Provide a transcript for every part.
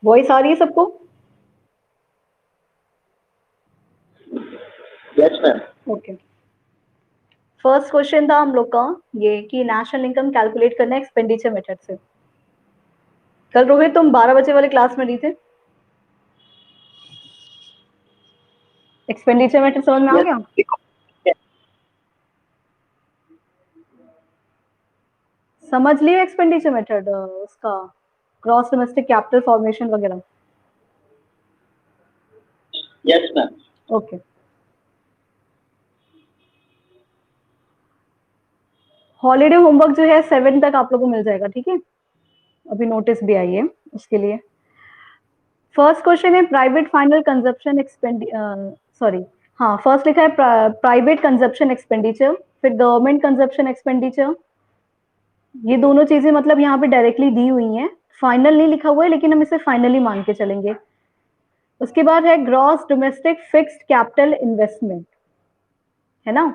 Voice आ रही है सबको? Yes ma'am. Okay. First question था हम लोग का ये कि नेशनल इनकम कैलकुलेट करना है एक्सपेंडिचर मेथड से। कल रोहित तुम 12 बजे वाले क्लास में नहीं थे? एक्सपेंडिचर मेथड समझ में आ गया? समझ लिया एक्सपेंडिचर मेथड, उसका ग्रॉस डोमेस्टिक कैपिटल फॉर्मेशन वगैरह? Yes ma'am. Okay. Holiday homework जो है 7 तक आप लोगों को मिल जाएगा, ठीक है? अभी नोटिस भी आई है उसके लिए। फर्स्ट क्वेश्चन है प्राइवेट फाइनल कंजप्शन सॉरी, हाँ फर्स्ट लिखा है प्राइवेट कंजप्शन एक्सपेंडिचर, फिर गवर्नमेंट कंजप्शन एक्सपेंडिचर। ये दोनों चीजें मतलब यहाँ पे डायरेक्टली दी हुई हैं, फाइनल नहीं लिखा हुआ है लेकिन हम इसे फाइनली मान के चलेंगे। उसके बाद है gross domestic fixed capital investment, है ना?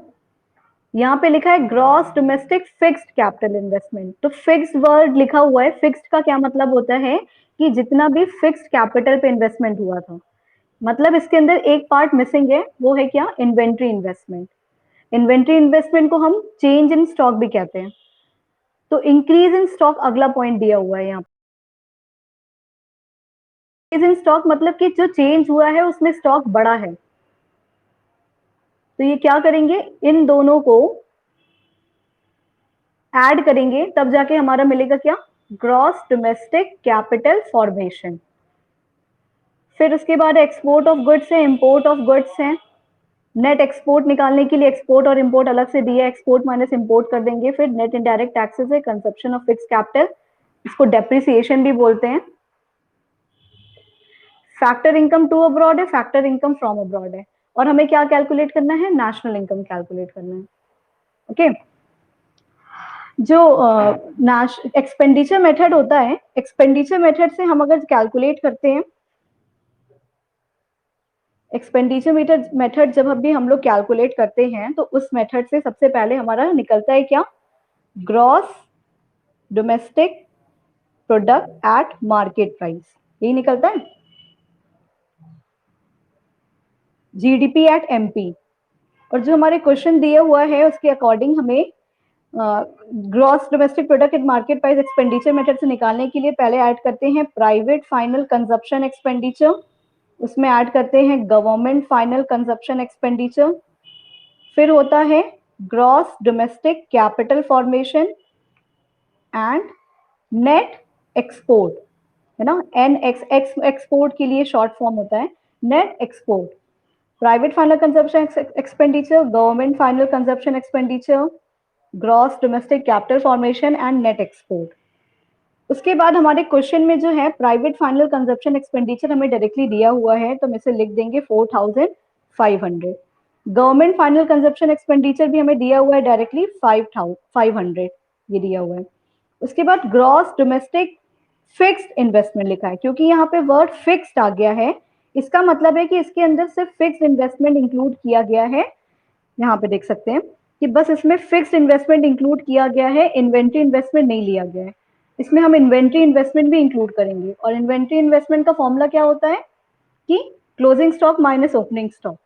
यहाँ पे लिखा है gross domestic fixed capital investment. तो फिक्स्ड वर्ड लिखा हुआ है, फिक्स्ड का क्या मतलब होता है कि जितना भी फिक्स्ड कैपिटल पे इन्वेस्टमेंट हुआ था, मतलब इसके अंदर एक पार्ट मिसिंग है, वो है क्या? Inventory investment. इन्वेंट्री इन्वेस्टमेंट को हम चेंज इन स्टॉक भी कहते हैं। तो इंक्रीज इन स्टॉक अगला पॉइंट दिया हुआ है यहाँ। इंक्रीज इन स्टॉक मतलब कि जो चेंज हुआ है उसमें स्टॉक बड़ा है। तो ये क्या करेंगे, इन दोनों को ऐड करेंगे तब जाके हमारा मिलेगा क्या? Gross domestic capital formation. फिर उसके बाद एक्सपोर्ट ऑफ गुड्स है, इंपोर्ट ऑफ गुड्स है। नेट एक्सपोर्ट निकालने के लिए एक्सपोर्ट और इंपोर्ट अलग से दिया है, एक्सपोर्ट माइनस इंपोर्ट कर देंगे। फिर नेट इनडायरेक्ट टैक्सेस है, कंजप्शन ऑफ फिक्स कैपिटल, इसको डेप्रिसिएशन भी बोलते हैं। फैक्टर इनकम टू अब्रॉड है, फैक्टर इनकम फ्रॉम अब्रॉड है। और हमें क्या कैलकुलेट करना है? नेशनल इनकम कैलकुलेट करना है। ओके। जो एक्सपेंडिचर मेथड होता है, एक्सपेंडिचर मेथड से हम अगर कैलकुलेट करते हैं, एक्सपेंडिचर मेथड जब भी हम लोग कैलकुलेट करते हैं तो उस मेथड से सबसे पहले हमारा निकलता है क्या? Gross domestic product at market price, यही निकलता है। GDP at MP. और जो हमारे क्वेश्चन दिया हुआ है उसके अकॉर्डिंग हमें gross domestic product at market price expenditure method से निकालने के लिए पहले ऐड करते हैं प्राइवेट फाइनल कंजप्शन एक्सपेंडिचर, उसमें ऐड करते हैं गवर्नमेंट फाइनल कंजप्शन एक्सपेंडिचर, फिर होता है gross domestic capital formation and net export, है ना? एन एक्सपोर्ट के लिए शॉर्ट फॉर्म होता है net export. Private final consumption expenditure, government final consumption expenditure, gross domestic capital formation and net export. उसके बाद हमारे क्वेश्चन में जो है प्राइवेट फाइनल कंजप्शन एक्सपेंडिचर हमें डायरेक्टली दिया हुआ है तो हम इसे लिख देंगे 4500। गवर्नमेंट फाइनल कंजप्शन एक्सपेंडिचर भी हमें दिया हुआ है डायरेक्टली 500, ये दिया हुआ है। उसके बाद ग्रॉस डोमेस्टिक फिक्स्ड इन्वेस्टमेंट लिखा है, क्योंकि यहाँ पे वर्ड फिक्स्ड आ गया है, इसका मतलब है कि इसके अंदर सिर्फ फिक्स्ड इन्वेस्टमेंट इंक्लूड किया गया है। यहाँ पे देख सकते हैं कि बस इसमें फिक्स्ड इन्वेस्टमेंट इंक्लूड किया गया है, इन्वेंट्री इन्वेस्टमेंट नहीं लिया गया है। इसमें हम इन्वेंट्री इन्वेस्टमेंट भी इंक्लूड करेंगे। और इन्वेंट्री इन्वेस्टमेंट का फॉर्मूला क्या होता है कि closing stock minus opening stock.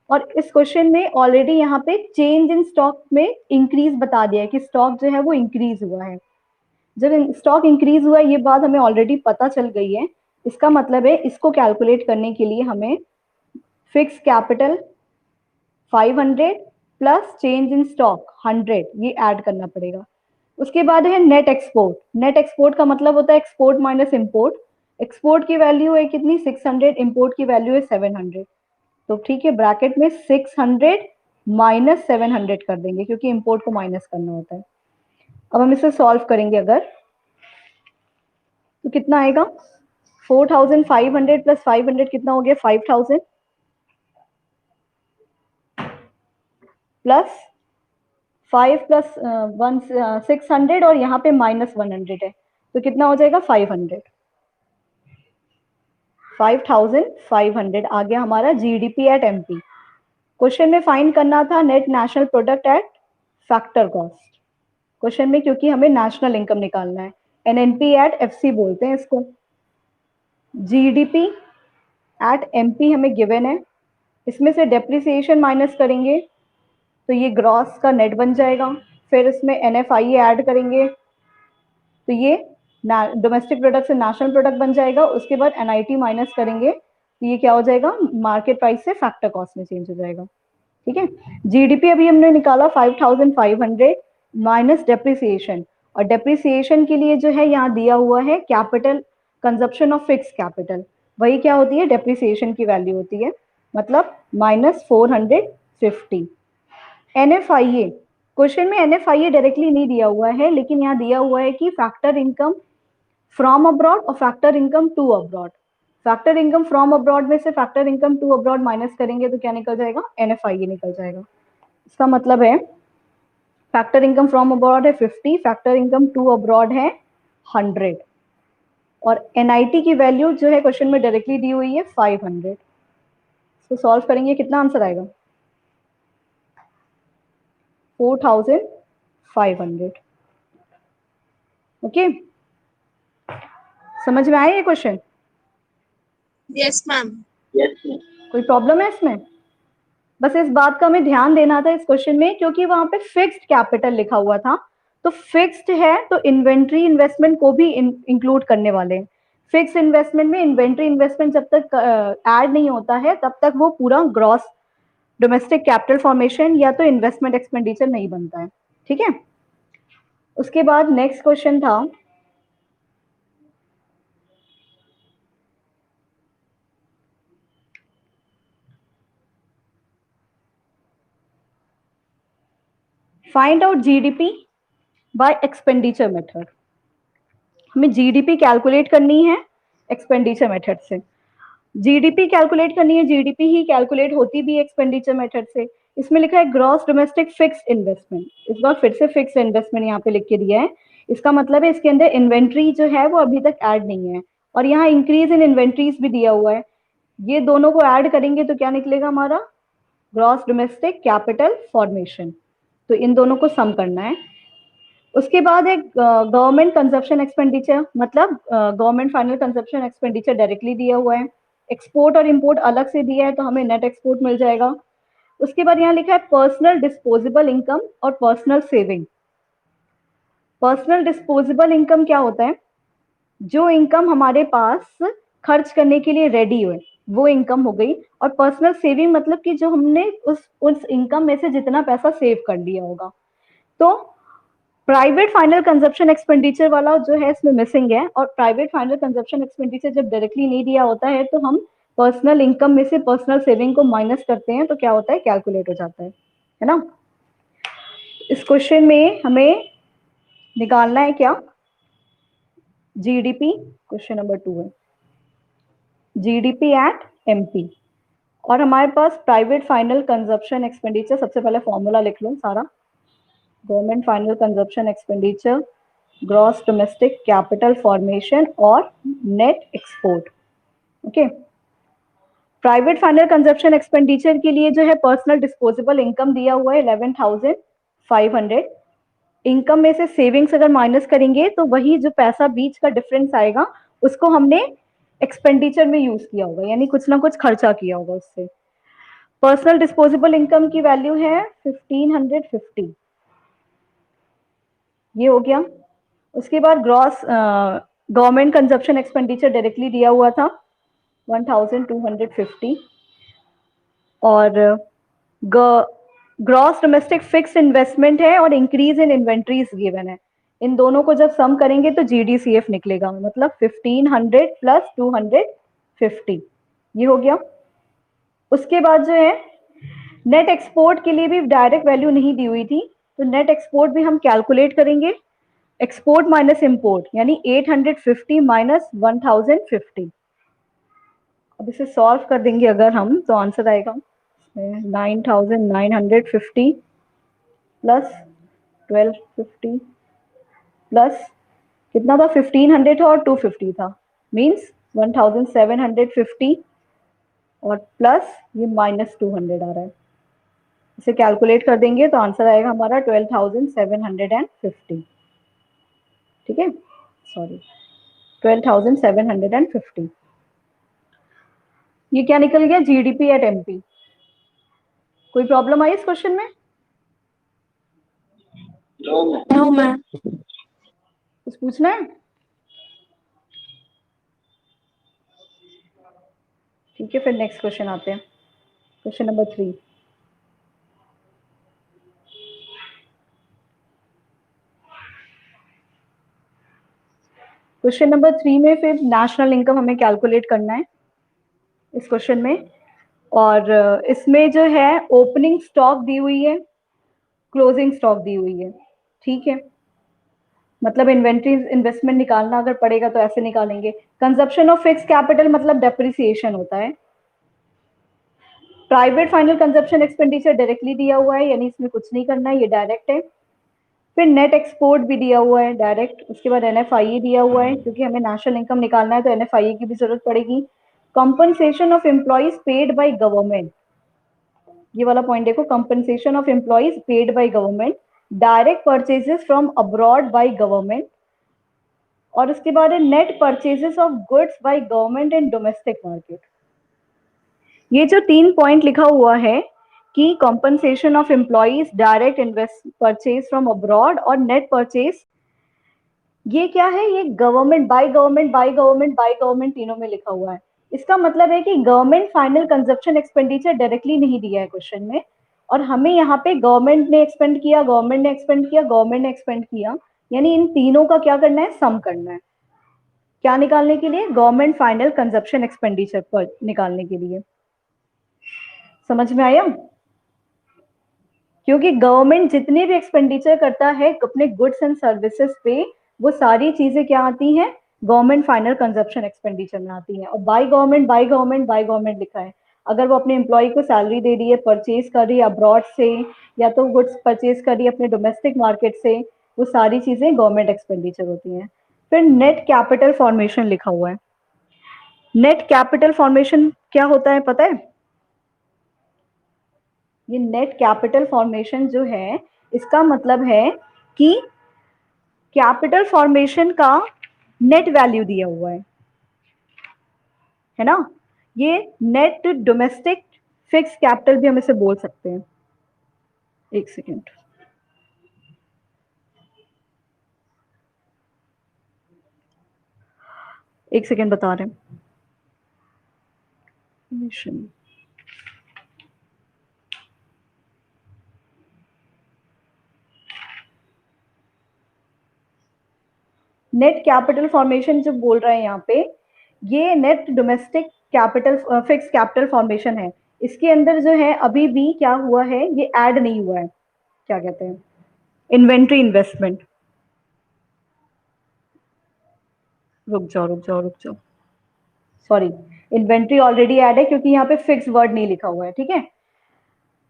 और इस क्वेश्चन में ऑलरेडी यहाँ पे चेंज इन स्टॉक में इंक्रीज बता दिया है कि स्टॉक जो है वो इंक्रीज हुआ है। जब स्टॉक इंक्रीज हुआ है ये बात हमें ऑलरेडी पता चल गई है, इसका मतलब है इसको कैलकुलेट करने के लिए हमें fix capital 500 plus change in stock 100 ये ऐड करना पड़ेगा। उसके बाद है नेट एक्सपोर्ट। नेट एक्सपोर्ट का मतलब होता है एक्सपोर्ट माइनस इंपोर्ट। एक्सपोर्ट की वैल्यू है कितनी? 600, इंपोर्ट की वैल्यू है 700। तो ठीक है, ब्रैकेट में 600 माइनस 700 कर देंगे क्योंकि इंपोर्ट को माइनस करना होता है। अब हम इसे सॉल्व करेंगे अगर, तो कितना आएगा? 4500 प्लस 500 कितना हो गया? 5000 प्लस 5 प्लस 600 और यहाँ पे -100 है, तो कितना हो जाएगा 500। 5500 आ गया हमारा जीडीपी एट एमपी। क्वेश्चन में फाइंड करना था net national product eight factor cost. Question में क्योंकि हमें नेशनल इनकम निकालना है, एनएनपी एट एफसी बोलते हैं इसको। जीडीपी एट एमपी हमें गिवन है, इसमें से डेप्रिसिएशन माइनस करेंगे तो ये ग्रॉस का नेट बन जाएगा। फिर इसमें एनएफआई ऐड करेंगे तो ये डोमेस्टिक प्रोडक्ट से नेशनल प्रोडक्ट बन जाएगा। उसके बाद एनआईटी माइनस करेंगे तो ये क्या हो जाएगा, मार्केट प्राइस से फैक्टर कॉस्ट में चेंज हो जाएगा। ठीक है, जीडीपी अभी हमने निकाला 5500 माइनस डेप्रिसिएशन, और डेप्रिसिएशन के लिए जो है यहाँ दिया हुआ है capital consumption of fix capital, वही क्या होती है, डेप्रिसिएशन की वैल्यू होती है, मतलब -450। एनएफआईए, क्वेश्चन में एनएफआईए डायरेक्टली नहीं दिया हुआ है, लेकिन यहाँ दिया हुआ है कि फैक्टर इनकम फ्रॉम अब्रॉड और factor income to abroad. Factor income from abroad में से factor income to abroad minus करेंगे तो क्या निकल जाएगा, एनएफआईए निकल जाएगा। इसका मतलब है फैक्टर इनकम फ्रॉम अब्रॉड है 50, फैक्टर इनकम टू अब्रॉड है 100, और एनआईटी की वैल्यू जो है क्वेश्चन में डायरेक्टली दी हुई है 500। तो सॉल्व करेंगे, कितना आंसर आएगा, 4500। ओके, समझ में आया ये question? Yes ma'am. Yes ma'am. कोई प्रॉब्लम है इसमें? बस इस बात का हमें ध्यान देना था इस क्वेश्चन में, क्योंकि वहां पे फिक्स्ड कैपिटल लिखा हुआ था, तो फिक्स्ड है तो इन्वेंट्री इन्वेस्टमेंट को भी इंक्लूड करने वाले हैं। फिक्स्ड इन्वेस्टमेंट में इन्वेंट्री इन्वेस्टमेंट जब तक ऐड नहीं होता है तब तक वो पूरा ग्रॉस डोमेस्टिक कैपिटल फॉर्मेशन या तो इन्वेस्टमेंट एक्सपेंडिचर नहीं बनता है। ठीक है, उसके बाद नेक्स्ट क्वेश्चन था find out GDP bye expenditure method. हमें जीडीपी कैलकुलेट करनी है एक्सपेंडिचर मेथड से। जीडीपी कैलकुलेट करनी है, जीडीपी ही कैलकुलेट होती भी एक्सपेंडिचर मेथड से। इसमें लिखा है ग्रॉस डोमेस्टिक फिक्स्ड इन्वेस्टमेंट, इस बार फिर से फिक्स्ड इन्वेस्टमेंट यहाँ पे लिख के दिया है। इसका मतलब है इसके अंदर इन्वेंट्री जो है वो अभी तक ऐड नहीं है, और यहाँ इंक्रीज इन इन्वेंट्रीज भी दिया हुआ है। ये दोनों को ऐड करेंगे तो क्या निकलेगा हमारा, ग्रॉस डोमेस्टिक कैपिटल फॉर्मेशन। तो इन दोनों को सम करना है। उसके बाद एक गवर्नमेंट कंजप्शन एक्सपेंडिचर, मतलब government final consumption expenditure directly दिया हुआ है। एक्सपोर्ट और इंपोर्ट अलग से दिया है तो हमें नेट एक्सपोर्ट मिल जाएगा। उसके बाद यहाँ लिखा है पर्सनल डिस्पोजेबल इनकम और personal saving. Personal disposable income क्या होता है, जो इनकम हमारे पास खर्च करने के लिए रेडी हुए वो इनकम हो गई, और पर्सनल सेविंग मतलब कि जो हमने उस इनकम में से जितना पैसा सेव कर लिया होगा। तो प्राइवेट फाइनल कंजप्शन एक्सपेंडिचर वाला जो है इसमें मिसिंग है, और प्राइवेट फाइनल कंजप्शन एक्सपेंडिचर जब डायरेक्टली नहीं दिया होता है तो हम पर्सनल इनकम में से पर्सनल सेविंग को माइनस करते हैं तो क्या होता है, कैलकुलेट हो जाता है ना। इस क्वेश्चन में हमें निकालना है क्या, जीडीपी, क्वेश्चन नंबर 2 है जीडीपी एट एमपी, और हमारे पास प्राइवेट फाइनल कंजप्शन एक्सपेंडिचर, सबसे पहले फॉर्मूला लिख लो सारा, government final consumption expenditure, gross domestic capital formation और net export. Okay, private final consumption expenditure के लिए जो है पर्सनल डिस्पोजेबल इनकम दिया हुआ है 11,500। इनकम में से सेविंग्स अगर माइनस करेंगे तो वही जो पैसा बीच का डिफरेंस आएगा उसको हमने एक्सपेंडिचर में यूज किया होगा, यानी कुछ ना कुछ खर्चा किया होगा उससे। पर्सनल डिस्पोजेबल इनकम की वैल्यू है 1550, ये हो गया। उसके बाद gross government consumption expenditure directly दिया हुआ था 1250, और ग्रॉस डोमेस्टिक फिक्स्ड इन्वेस्टमेंट है और इंक्रीज इन इन्वेंट्रीज गिवन है। इन दोनों को जब सम करेंगे तो जीडीसीएफ निकलेगा, मतलब 1500 प्लस 250, ये हो गया। उसके बाद जो है नेट एक्सपोर्ट के लिए भी डायरेक्ट वैल्यू नहीं दी हुई थी, तो नेट एक्सपोर्ट भी हम कैलकुलेट करेंगे, एक्सपोर्ट माइनस इंपोर्ट, यानी 850 माइनस 1050। अब इसे सॉल्व कर देंगे अगर हम तो आंसर आएगा 9950 प्लस 1250 प्लस कितना था, 1500 था और 250 था, मीन्स 1750 और प्लस ये -200 आ रहा है। इसे कैलकुलेट कर देंगे तो आंसर आएगा हमारा 12,750। ठीक है, सॉरी 12,750। ये क्या निकल गया, जीडीपी एट एमपी। कोई प्रॉब्लम आई इस क्वेश्चन में? No ma'am. No, ma'am. कुछ पूछना है? ठीक है, फिर नेक्स्ट क्वेश्चन आते हैं, क्वेश्चन नंबर 3। क्वेश्चन नंबर 3 में फिर नेशनल इनकम हमें कैलकुलेट करना है इस क्वेश्चन में। और इसमें जो है ओपनिंग स्टॉक दी हुई है, क्लोजिंग स्टॉक दी हुई है। ठीक है, मतलब इन्वेंट्री इन्वेस्टमेंट निकालना अगर पड़ेगा तो ऐसे निकालेंगे। कंजप्शन ऑफ फिक्स कैपिटल मतलब डेप्रिसिएशन होता है। Private final consumption expenditure directly दिया हुआ है, यानी इसमें कुछ नहीं करना है, ये डायरेक्ट है। फिर नेट एक्सपोर्ट भी दिया हुआ है डायरेक्ट। उसके बाद एनएफआईई दिया हुआ है, क्योंकि हमें नेशनल इनकम निकालना है तो एनएफआईई की भी जरूरत पड़ेगी। Compensation of employees paid by government, ये वाला पॉइंट देखो, compensation of employees paid by government, direct purchases from abroad by government, और उसके बाद है net purchases of goods by government in domestic market. ये जो 3 पॉइंट लिखा हुआ है कि compensation of employees, direct invest purchase from abroad और नेट परचेज, ये क्या है, ये government by government by government by government तीनों में लिखा हुआ है। इसका मतलब है कि government final consumption expenditure directly नहीं दिया है क्वेश्चन में, और हमें यहाँ पे गवर्नमेंट ने एक्सपेंड किया, गवर्नमेंट ने एक्सपेंड किया, गवर्नमेंट ने एक्सपेंड किया, यानी इन तीनों का क्या करना है, सम करना है। क्या निकालने के लिए, गवर्नमेंट फाइनल कंजप्शन एक्सपेंडिचर पर निकालने के लिए। समझ में आया? क्योंकि गवर्नमेंट जितने भी एक्सपेंडिचर करता है अपने गुड्स एंड सर्विसेज पे, वो सारी चीजें क्या आती हैं, गवर्नमेंट फाइनल कंजप्शन एक्सपेंडिचर में आती हैं। और by government by government by government लिखा है, अगर वो अपने एम्प्लॉय को सैलरी दे रही है, परचेज कर रही है अब्रॉड से, या तो गुड्स परचेज कर रही है अपने डोमेस्टिक मार्केट से, वो सारी चीजें गवर्नमेंट एक्सपेंडिचर होती हैं। फिर नेट कैपिटल फॉर्मेशन लिखा हुआ है। नेट कैपिटल फॉर्मेशन क्या होता है पता है? ये नेट कैपिटल फॉर्मेशन जो है, इसका मतलब है कि कैपिटल फॉर्मेशन का नेट वैल्यू दिया हुआ है ना। ये नेट डोमेस्टिक फिक्स कैपिटल भी हम इसे बोल सकते हैं। एक सेकेंड, एक सेकेंड बता रहे हैं। नेट कैपिटल फॉर्मेशन जो बोल रहे हैं यहाँ पे, ये net domestic capital fix capital formation है। इसके अंदर जो है अभी भी क्या हुआ है, ये ऐड नहीं हुआ है, क्या कहते हैं, इन्वेंट्री इन्वेस्टमेंट। रुक जाओ रुक जाओ रुक जाओ, सॉरी, इन्वेंट्री ऑलरेडी ऐड है क्योंकि यहाँ पे फिक्स वर्ड नहीं लिखा हुआ है। ठीक है,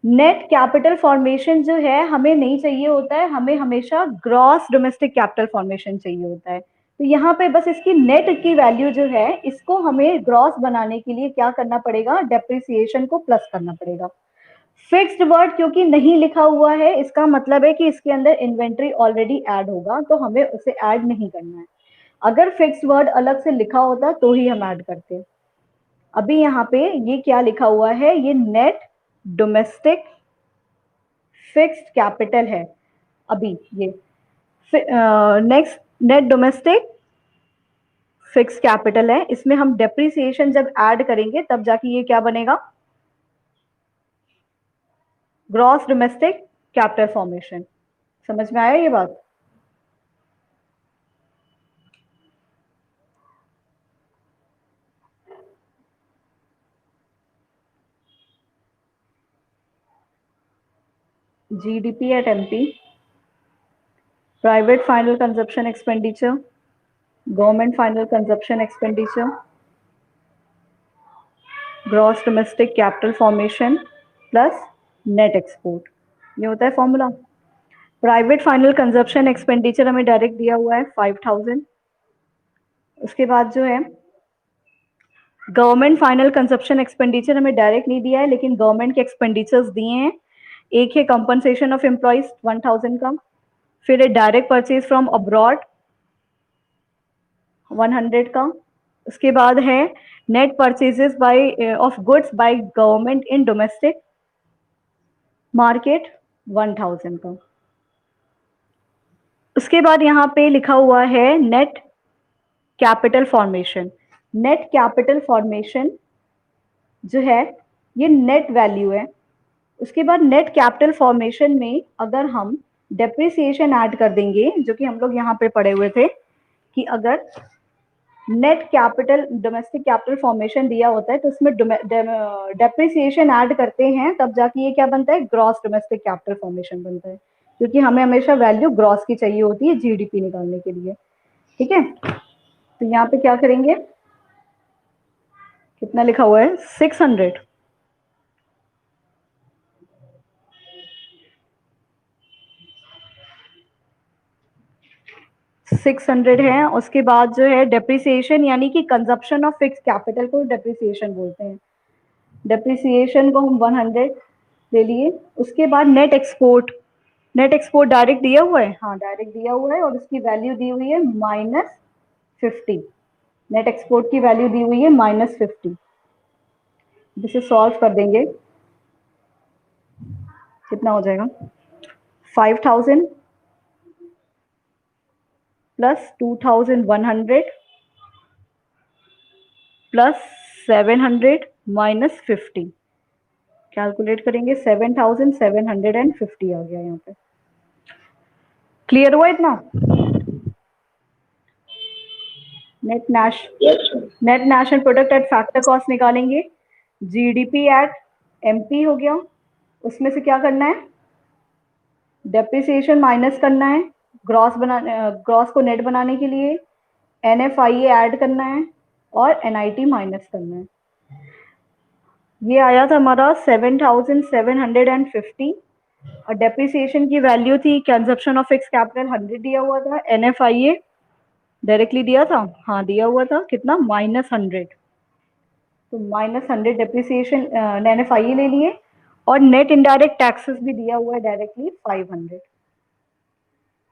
नेट कैपिटल फॉर्मेशन जो है हमें नहीं चाहिए होता है, हमें हमेशा ग्रॉस डोमेस्टिक कैपिटल फॉर्मेशन चाहिए होता है। तो यहाँ पे बस इसकी नेट की वैल्यू जो है, इसको हमें ग्रॉस बनाने के लिए क्या करना पड़ेगा, डेप्रिसिएशन को प्लस करना पड़ेगा। फिक्स्ड वर्ड क्योंकि नहीं लिखा हुआ है, इसका मतलब है कि इसके अंदर इन्वेंट्री ऑलरेडी ऐड होगा, तो हमें उसे ऐड नहीं करना है। अगर फिक्स्ड वर्ड अलग से लिखा होता तो ही हम ऐड करते। अभी यहाँ पे ये क्या लिखा हुआ है, ये नेट डोमेस्टिक फिक्स्ड कैपिटल है। अभी ये next net domestic fix capital है, इसमें हम डेप्रिसिएशन जब ऐड करेंगे तब जाके ये क्या बनेगा, ग्रॉस डोमेस्टिक कैपिटल फॉर्मेशन। समझ में आया ये बात? GDP at MP, private final consumption expenditure, government final consumption expenditure, gross domestic capital formation plus net export, ये होता है formula. Private final consumption expenditure हमें डायरेक्ट दिया हुआ है 5000। उसके बाद जो है गवर्नमेंट फाइनल कंजप्शन एक्सपेंडिचर हमें डायरेक्ट नहीं दिया है, लेकिन गवर्नमेंट के एक्सपेंडिचर्स दिए हैं। एक है कंपनसेशन ऑफ एम्प्लॉइज 1000 का, फिर है डायरेक्ट परचेज फ्रॉम अब्रॉड 100 का। उसके बाद है net purchases by of goods by government in domestic market 1000 का। उसके बाद यहाँ पे लिखा हुआ है net capital formation. Net capital formation जो है ये नेट वैल्यू है। उसके बाद नेट कैपिटल फॉर्मेशन में अगर हम डेप्रिसिएशन ऐड कर देंगे, जो कि हम लोग यहाँ पे पढ़े हुए थे कि अगर net capital domestic capital formation दिया होता है तो उसमें डेप्रिसिएशन ऐड करते हैं, तब जाके ये क्या बनता है, ग्रॉस डोमेस्टिक कैपिटल फॉर्मेशन बनता है, क्योंकि हमें हमेशा वैल्यू ग्रॉस की चाहिए होती है जीडीपी निकालने के लिए। ठीक है, तो यहाँ पे क्या करेंगे, कितना लिखा हुआ है 600। है। उसके बाद जो है डेप्रिसिएशन, यानी कि कंजप्शन ऑफ फिक्स कैपिटल को डेप्रिसिएशन बोलते हैं। डेप्रिसिएशन को हम 100 ले लिए। उसके बाद net export, net export direct दिया हुआ है, हाँ डायरेक्ट दिया हुआ है, और उसकी वैल्यू दी हुई है -50। नेट एक्सपोर्ट की वैल्यू दी हुई है -50। जिसे सॉल्व कर देंगे कितना हो जाएगा, 5000 प्लस 2100 प्लस 700 माइनस 50। कैलकुलेट करेंगे 7750 आ गया यहाँ पे। क्लियर हुआ इतना? Net national product eight factor cost निकालेंगे। जीडीपी एट एमपी हो गया, उसमें से क्या करना है, डेप्रिसिएशन माइनस करना है, ग्रॉस को नेट बनाने के लिए एनएफआईए ऐड करना है और एनआईटी माइनस करना है। ये आया था हमारा 7750, और डेप्रिसिएशन की वैल्यू थी कंजप्शन ऑफ फिक्स कैपिटल 100 दिया हुआ था, एनएफआईए डायरेक्टली दिया था, हाँ दिया हुआ था, कितना -100, तो -100 डेप्रिसिएशन एनएफआईए ले लिए, और नेट इनडायरेक्ट टैक्सेस भी दिया हुआ है डायरेक्टली 500।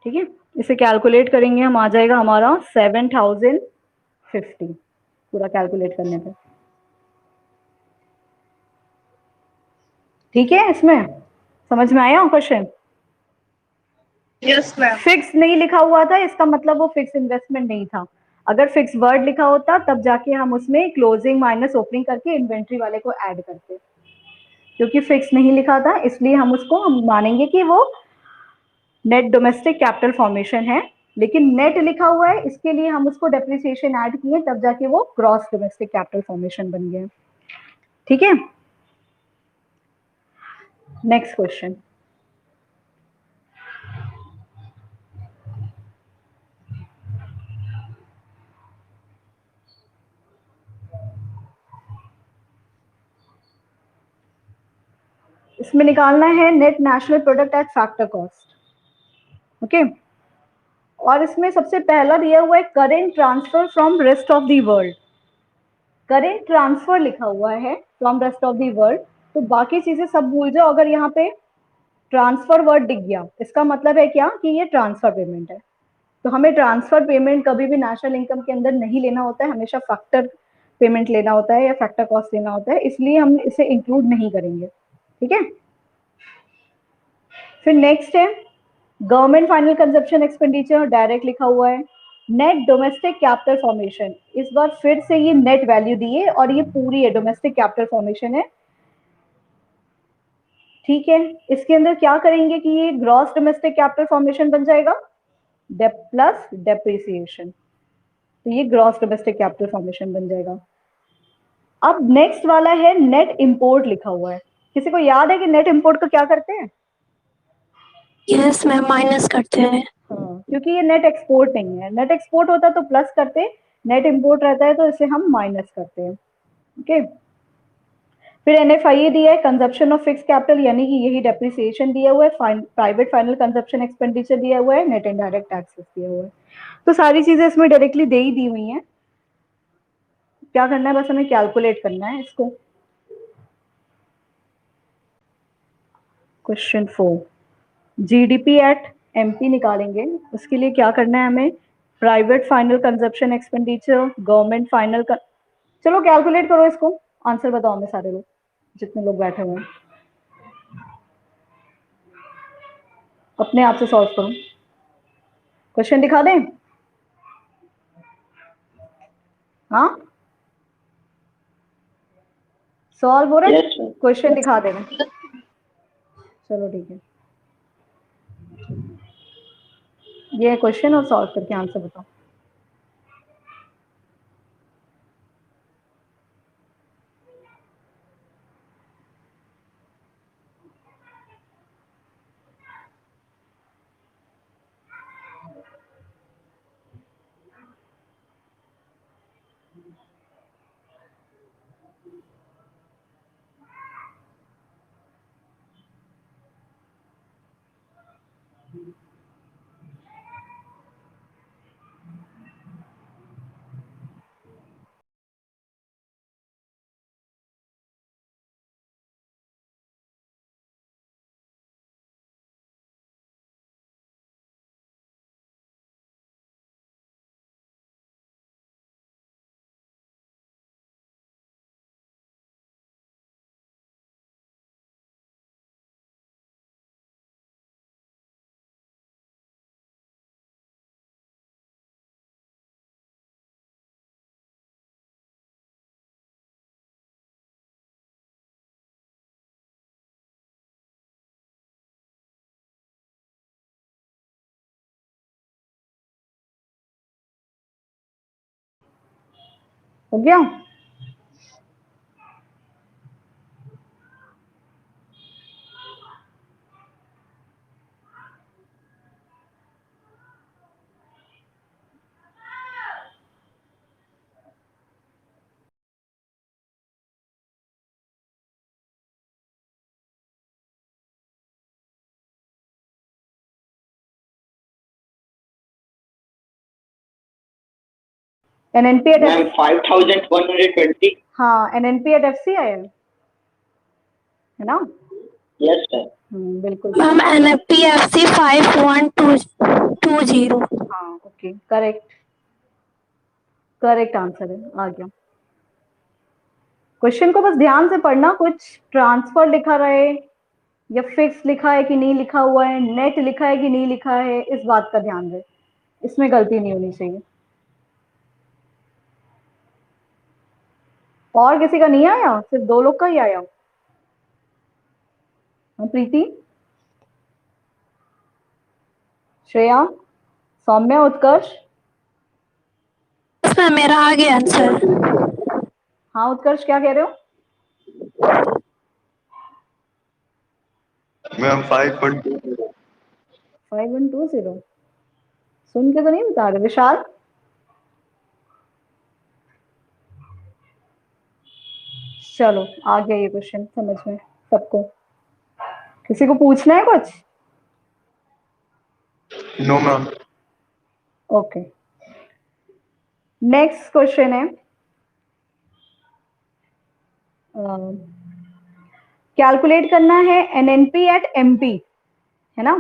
ठीक है, इसे कैलकुलेट करेंगे हम, आ जाएगा हमारा 7050 पूरा कैलकुलेट करने पे। ठीक है, इसमें समझ में आया क्वेश्चन? Yes, ma'am. फिक्स नहीं लिखा हुआ था, इसका मतलब वो फिक्स इन्वेस्टमेंट नहीं था। अगर फिक्स वर्ड लिखा होता तब जाके हम उसमें क्लोजिंग माइनस ओपनिंग करके इन्वेंट्री वाले को ऐड करते, क्योंकि फिक्स नहीं लिखा था इसलिए हम उसको हम मानेंगे कि वो नेट डोमेस्टिक कैपिटल फॉर्मेशन है। लेकिन नेट लिखा हुआ है, इसके लिए हम उसको डेप्रिसिएशन ऐड किए, तब जाके वो ग्रॉस डोमेस्टिक कैपिटल फॉर्मेशन बन गया। ठीक है, नेक्स्ट क्वेश्चन। इसमें निकालना है net national product eight factor cost. Okay, और इसमें सबसे पहला दिया हुआ है current transfer from rest of the world. Current transfer लिखा हुआ है from rest of the world, तो बाकी चीजें सब भूल जाओ। अगर यहाँ पे ट्रांसफर वर्ड दिख गया, इसका मतलब है क्या कि ये ट्रांसफर पेमेंट है। तो हमें ट्रांसफर पेमेंट कभी भी नेशनल इनकम के अंदर नहीं लेना होता है, हमेशा फैक्टर पेमेंट लेना होता है या फैक्टर कॉस्ट लेना होता है, इसलिए हम इसे इंक्लूड नहीं करेंगे। ठीक है, फिर नेक्स्ट है government final consumption expenditure, direct लिखा हुआ है। नेट डोमेस्टिक कैपिटल फॉर्मेशन, इस बार फिर से ये नेट वैल्यू दी है और ये पूरी है, डोमेस्टिक कैपिटल फॉर्मेशन है। ठीक है, इसके अंदर क्या करेंगे कि ये ग्रॉस डोमेस्टिक कैपिटल फॉर्मेशन बन जाएगा प्लस डेप्रिसिएशन, तो ये ग्रॉस डोमेस्टिक कैपिटल फॉर्मेशन बन जाएगा। अब नेक्स्ट वाला है नेट इंपोर्ट लिखा हुआ है। किसी को याद है कि नेट इंपोर्ट को क्या करते हैं? यस मैम, माइनस करते हैं। हाँ, क्योंकि ये नेट एक्सपोर्ट नहीं है। नेट एक्सपोर्ट होता तो प्लस करते, नेट इंपोर्ट रहता है तो इसे हम माइनस करते हैं। ओके, फिर NFIE दिया है, कंजप्शन ऑफ फिक्स कैपिटल, यानी कि यही डेप्रिसिएशन दिया हुआ है, प्राइवेट फाइनल कंजप्शन एक्सपेंडिचर दिया हुआ है, नेट इनडायरेक्ट टैक्सेस दिया हुआ है। तो सारी चीजें इसमें डायरेक्टली दे ही दी हुई हैं, क्या करना है बस हमें कैलकुलेट करना है इसको। क्वेश्चन 4, जीडीपी एट एमपी निकालेंगे, उसके लिए क्या करना है हमें, private final consumption expenditure, government final चलो कैलकुलेट करो इसको, आंसर बताओ हमें सारे लोग, जितने लोग बैठे हुए हैं अपने आप से सॉल्व करो। क्वेश्चन दिखा दें? हाँ, सॉल्व हो रहा है? Yes, ma'am. क्वेश्चन दिखा देना। चलो ठीक है, ये क्वेश्चन और सॉल्व करके आंसर बताओ। हो गया? NNP at Ma'am, 5,120. हाँ, एनएनपी एट एफसी आया है ना? Yes, ma'am. बिल्कुल। Ma'am NFPFC 51220। हाँ ओके, करेक्ट, करेक्ट आंसर है, आ गया। क्वेश्चन को बस ध्यान से पढ़ना, कुछ ट्रांसफर लिखा रहे या फिक्स लिखा है कि नहीं लिखा हुआ है, नेट लिखा है कि नहीं लिखा है, इस बात का ध्यान रहे, इसमें गलती नहीं होनी चाहिए। और किसी का नहीं आया, सिर्फ 2 लोग का ही आया? हाँ, प्रीति, श्रेया, सौम्या, उत्कर्ष। इसमें मेरा आ गया आंसर। हाँ उत्कर्ष, क्या कह रहे हो? मैम 5.20। 5120 सुन के तो नहीं बता रहे। विशाल, चलो आ गया ये क्वेश्चन समझ में सबको, किसी को पूछना है कुछ? No ma'am. Okay, next question है, कैलकुलेट करना है एनएनपी एट एमपी, है ना?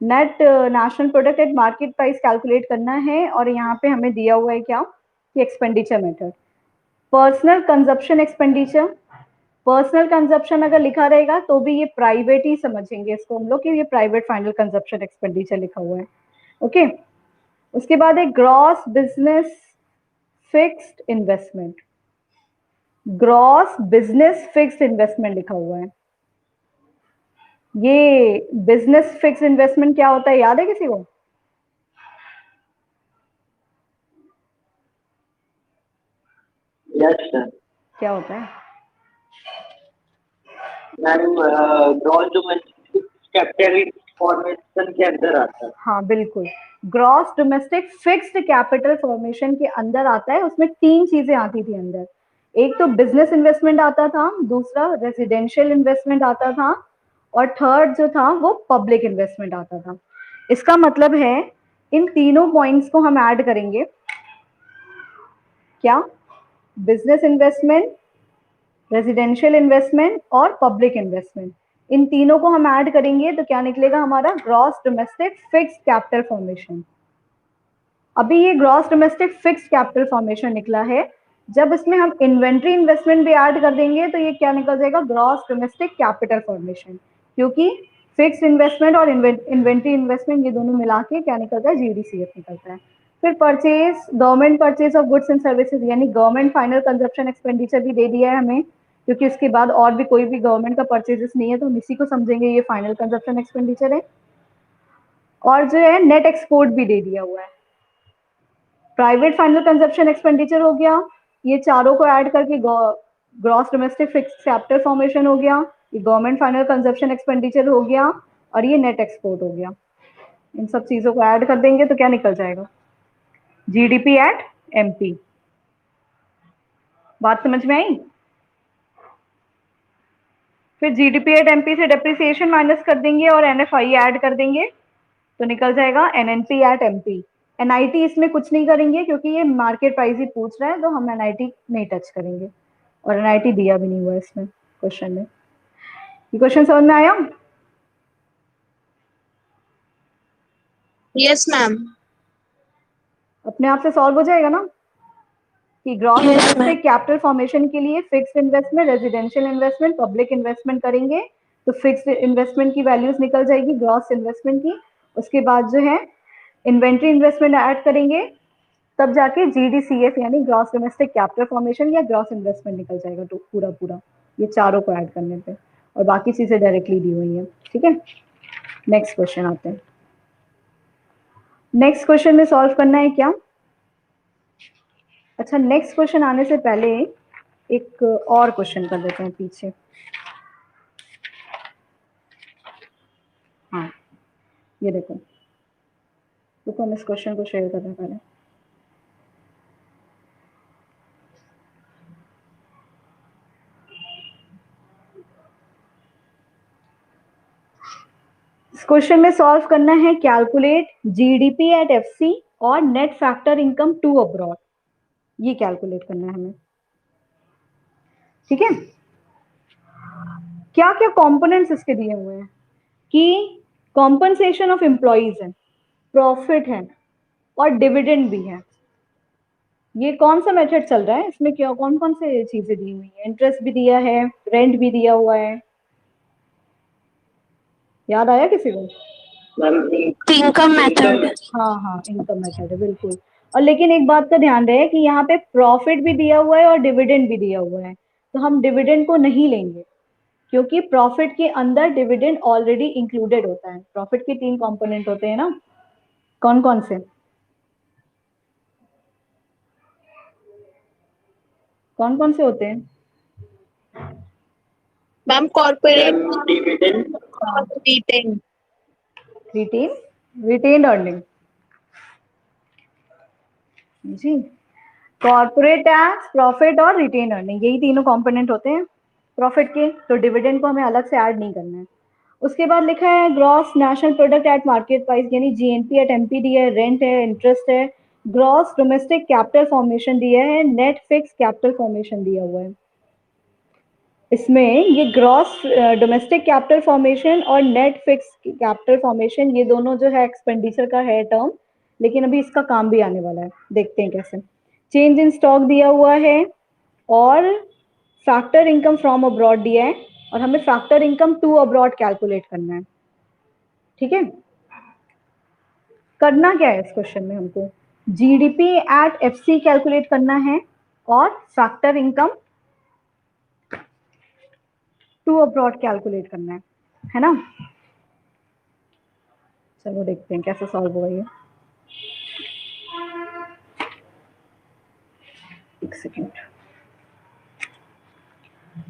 Net national product at market price calculate करना है, और यहाँ पे हमें दिया हुआ है क्या कि expenditure method, personal consumption expenditure. Personal consumption अगर लिखा रहेगा तो भी ये प्राइवेट ही समझेंगे इसको हम लोग कि ये प्राइवेट फाइनल कंजप्शन एक्सपेंडिचर लिखा हुआ है। ओके, उसके बाद एक gross business fixed investment, gross business fixed investment लिखा हुआ है। ये बिजनेस फिक्स्ड इन्वेस्टमेंट क्या होता है, याद है किसी को? Yes, sir. क्या होता है? Ma'am, gross domestic capital formation के अंदर आता है। हाँ बिल्कुल, gross domestic fixed capital formation के अंदर आता है। उसमें 3 चीजें आती थी अंदर, एक तो बिजनेस इन्वेस्टमेंट आता था, दूसरा रेजिडेंशियल इन्वेस्टमेंट आता था, और थर्ड जो था वो पब्लिक इन्वेस्टमेंट आता था। इसका मतलब है इन तीनों पॉइंट्स को हम ऐड करेंगे, क्या? बिजनेस इन्वेस्टमेंट, रेजिडेंशियल इन्वेस्टमेंट और पब्लिक इन्वेस्टमेंट, इन तीनों को हम ऐड करेंगे तो क्या निकलेगा हमारा? Gross domestic fixed capital formation. अभी ये gross domestic fixed capital formation निकला है, जब इसमें हम इन्वेंट्री इन्वेस्टमेंट भी ऐड कर देंगे तो ये क्या निकल जाएगा? ग्रॉस डोमेस्टिक कैपिटल फॉर्मेशन, क्योंकि फिक्स्ड इन्वेस्टमेंट और इन्वेंट्री इन्वेस्टमेंट ये दोनों मिला के क्या निकलता है? जीडीसीएफ निकलता है। फिर purchase, government purchase of goods and services, यानी गवर्नमेंट फाइनल कंजप्शन एक्सपेंडिचर भी दे दिया है हमें, क्योंकि उसके बाद और भी कोई भी गवर्नमेंट का परचेजेस नहीं है तो हम इसी को समझेंगे ये फाइनल कंजप्शन एक्सपेंडिचर है। और जो है नेट एक्सपोर्ट भी दे दिया हुआ है। प्राइवेट फाइनल कंजप्शन एक्सपेंडिचर हो गया, ये चारों को ऐड करके gross domestic fixed capital formation हो गया, ये गवर्नमेंट फाइनल कंजप्शन एक्सपेंडिचर हो गया, और ये नेट एक्सपोर्ट हो गया। इन सब चीजों को ऐड कर देंगे तो क्या निकल जाएगा? GDP at MP. बात समझ में आई? फिर जीडीपी एट एमपी से डेप्रिसिएशन माइनस कर देंगे और एनएफआई ऐड कर देंगे तो निकल जाएगा एनएनपी एट एमपी। एनआईटी इसमें कुछ नहीं करेंगे क्योंकि ये मार्केट प्राइस ही पूछ रहा है, तो हम एनआईटी नहीं टच करेंगे, और एनआईटी दिया भी नहीं हुआ इसमें क्वेश्चन में। ये क्वेश्चन समझ में आया? Yes, ma'am. अपने आप से सॉल्व हो जाएगा ना कि gross Yes, ma'am. Domestic capital formation के लिए fixed investment, residential investment, public investment करेंगे तो फिक्स्ड इन्वेस्टमेंट की वैल्यूज निकल जाएगी ग्रॉस इन्वेस्टमेंट की। उसके बाद जो है इन्वेंट्री इन्वेस्टमेंट ऐड करेंगे, तब जाके जीडीसीएफ यानी ग्रॉस डोमेस्टिक कैपिटल फॉर्मेशन या ग्रॉस इन्वेस्टमेंट निकल जाएगा तो पूरा पूरा, ये चारों को ऐड करने पे, और बाकी चीजें डायरेक्टली दी हुई है। ठीक है, नेक्स्ट क्वेश्चन आते हैं। नेक्स्ट क्वेश्चन में सॉल्व करना है क्या? अच्छा, नेक्स्ट क्वेश्चन आने से पहले एक और क्वेश्चन कर देते हैं पीछे। हाँ, ये देखो, रुको हम इस क्वेश्चन को शेयर कर रहे हैं पहले। इस क्वेश्चन में सॉल्व करना है कैलकुलेट जीडीपी एट एफसी और net factor income to abroad, ये कैलकुलेट करना है हमें। ठीक है, क्या क्या कंपोनेंट्स इसके दिए हुए हैं कि कॉम्पनसेशन ऑफ एम्प्लॉइज है, प्रॉफिट है और डिविडेंड भी है। ये कौन सा मेथड चल रहा है? इसमें क्या कौन कौन से चीजें दी हुई है? इंटरेस्ट भी दिया है, रेंट भी दिया हुआ है, याद आया किसी को? Income method. हाँ हाँ, इनकम मेथड है बिल्कुल। और लेकिन एक बात का ध्यान रहे कि यहाँ पे प्रॉफिट भी दिया हुआ है और डिविडेंड भी दिया हुआ है, तो हम डिविडेंड को नहीं लेंगे क्योंकि प्रॉफिट के अंदर डिविडेंड ऑलरेडी इंक्लूडेड होता है। प्रॉफिट के 3 कंपोनेंट होते हैं ना, कौन कौन से? कौन कौन से होते हैं? Ma'am, corporate dividend, retained. Retain earning जी, कॉर्पोरेट टैक्स, प्रॉफिट और रिटेन अर्निंग, यही तीनों कंपोनेंट होते हैं प्रॉफिट के, तो डिविडेंड को हमें अलग से ऐड नहीं करना है। उसके बाद लिखा है gross national product at market price, यानी जीएनपी एट एमपी दिया है, रेंट है, इंटरेस्ट है, ग्रॉस डोमेस्टिक कैपिटल फॉर्मेशन दिया है, नेट फिक्स कैपिटल फॉर्मेशन दिया हुआ है। इसमें ये ग्रॉस डोमेस्टिक कैपिटल फॉर्मेशन और नेट फिक्स कैपिटल फॉर्मेशन, ये दोनों जो है एक्सपेंडिचर का है टर्म, लेकिन अभी इसका काम भी आने वाला है, देखते हैं कैसे। चेंज इन स्टॉक दिया हुआ है और फैक्टर इनकम फ्रॉम अब्रॉड दिया है, और हमें factor income to abroad calculate करना है। ठीक है, करना क्या है इस क्वेश्चन में? हमको जीडीपी एट एफसी कैलकुलेट करना है और factor income to abroad calculate करना है ना? चलो देखते हैं कैसे सॉल्व होगा ये। एक सेकेंड,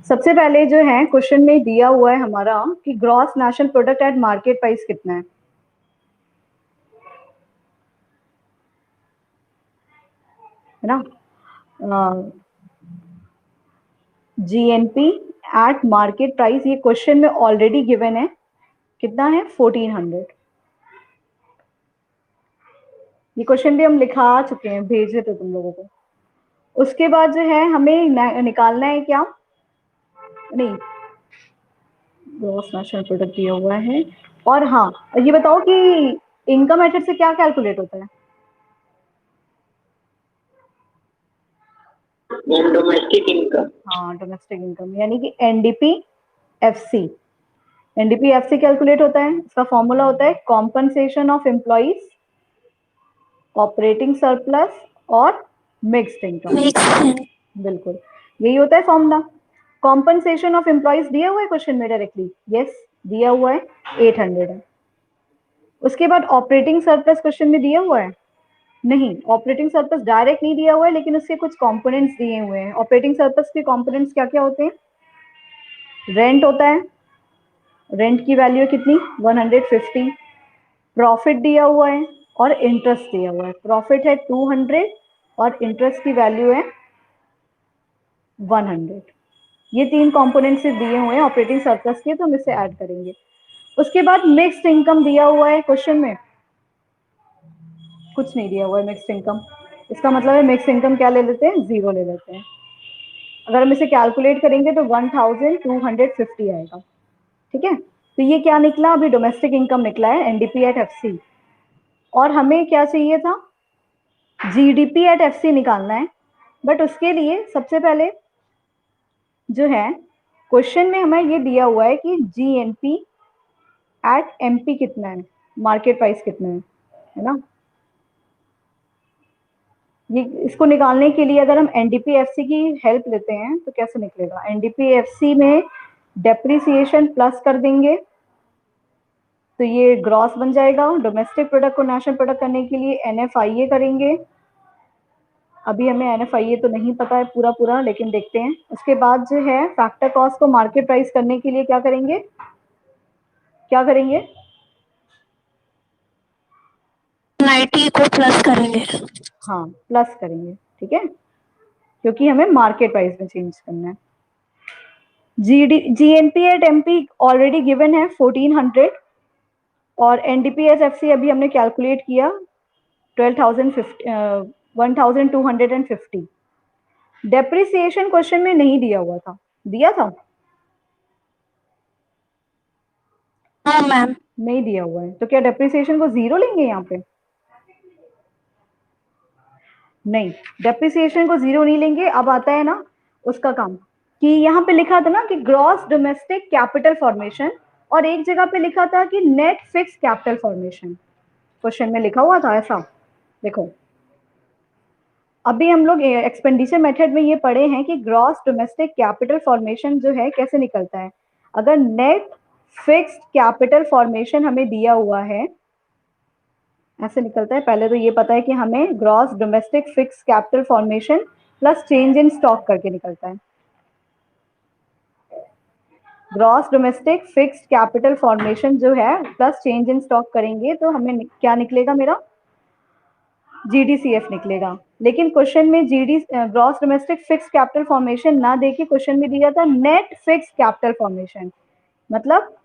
सबसे पहले जो है क्वेश्चन में दिया हुआ है हमारा कि gross national product at market price कितना है ना? GNP एट मार्केट प्राइस, ये क्वेश्चन में ऑलरेडी गिवन है, कितना है 1400। ये क्वेश्चन भी हम लिखा चुके हैं, भेजे थे तुम लोगों को। उसके बाद जो है हमें निकालना है क्या, नहीं ग्रॉस नेशनल प्रोडक्ट दिया हुआ है। और हाँ ये बताओ कि इनकम मेथड से क्या कैलकुलेट होता है? Domestic income. हाँ डोमेस्टिक इनकम, यानी कि NDP-FC। NDP-FC कैलकुलेट होता है, इसका फॉर्मूला होता है compensation of employees, operating surplus और मिक्स्ड इनकम। बिल्कुल यही होता है फॉर्मूला। कॉम्पनसेशन ऑफ एम्प्लॉइज दिया हुआ है क्वेश्चन में डायरेक्टली, यस दिया हुआ है 800 है। उसके बाद ऑपरेटिंग सरप्लस क्वेश्चन में दिया हुआ है, नहीं ऑपरेटिंग सरप्लस डायरेक्ट नहीं दिया हुआ है, लेकिन उसके कुछ कंपोनेंट्स दिए हुए हैं। ऑपरेटिंग सरप्लस के कंपोनेंट्स क्या क्या होते हैं? रेंट होता है, रेंट की वैल्यू है कितनी 150, प्रॉफिट दिया हुआ है और इंटरेस्ट दिया हुआ है। प्रॉफिट है 200 और इंटरेस्ट की वैल्यू है 100। ये तीन कंपोनेंट्स दिए हुए हैं ऑपरेटिंग सरप्लस के, तो हम इसे ऐड करेंगे। उसके बाद मिक्स्ड इनकम दिया हुआ है क्वेश्चन में, कुछ नहीं दिया हुआ है मिक्स्ड इनकम। इसका मतलब है मिक्स्ड इनकम क्या ले लेते हैं, 0 ले लेते हैं। अगर हम इसे कैलकुलेट करेंगे तो 1250 आएगा, ठीक है। तो ये क्या निकला, अभी डोमेस्टिक इनकम निकला है NDP-FC। और हमें क्या चाहिए था, GDP-FC निकालना है। बट उसके लिए सबसे पहले जो है क्वेश्चन में हमें ये दिया हुआ है कि GNP@MP कितना है, मार्केट प्राइस कितना है ना। ये इसको निकालने के लिए अगर हम NDP-FC की हेल्प लेते हैं तो कैसे निकलेगा, NDP-FC में डेप्रिसिएशन प्लस कर देंगे तो ये ग्रॉस बन जाएगा। डोमेस्टिक प्रोडक्ट को नेशनल प्रोडक्ट करने के लिए NFIA करेंगे। अभी हमें NFIA तो नहीं पता है पूरा, लेकिन देखते हैं। उसके बाद जो है फैक्टर कॉस्ट को मार्केट प्राइस करने के लिए क्या करेंगे, NIT को प्लस करेंगे। हाँ प्लस करेंगे, ठीक है, क्योंकि हमें मार्केट प्राइस में चेंज करना है। GNP@MP ऑलरेडी गिवन है 1400 और NDP-FC अभी हमने कैलकुलेट किया 1250। डेप्रिसिएशन क्वेश्चन में नहीं दिया हुआ था, दिया था? हाँ मैम। नहीं दिया हुआ है, तो क्या डेप्रिसिएशन को 0 लेंगे यहाँ पे? नहीं, डेप्रिसिएशन को 0 नहीं लेंगे। अब आता है ना उसका काम, कि यहाँ पे लिखा था ना कि ग्रॉस डोमेस्टिक कैपिटल फॉर्मेशन, और एक जगह पे लिखा था कि net fix capital formation. Question में लिखा हुआ था ऐसा, देखो अभी हम लोग एक्सपेंडिचर मेथड में ये पढ़े हैं कि ग्रॉस डोमेस्टिक कैपिटल फॉर्मेशन जो है कैसे निकलता है। अगर नेट फिक्स्ड कैपिटल फॉर्मेशन हमें दिया हुआ है, ऐसे निकलता है। पहले तो ये पता है कि हमें gross domestic fixed capital formation plus change in stock करके निकलता है। Gross domestic fixed capital formation जो है प्लस चेंज इन स्टॉक करेंगे तो हमें क्या निकलेगा, मेरा GDCF निकलेगा। लेकिन क्वेश्चन में gross domestic fixed capital formation ना देके क्वेश्चन में दिया था नेट फिक्स्ड कैपिटल फॉर्मेशन, मतलब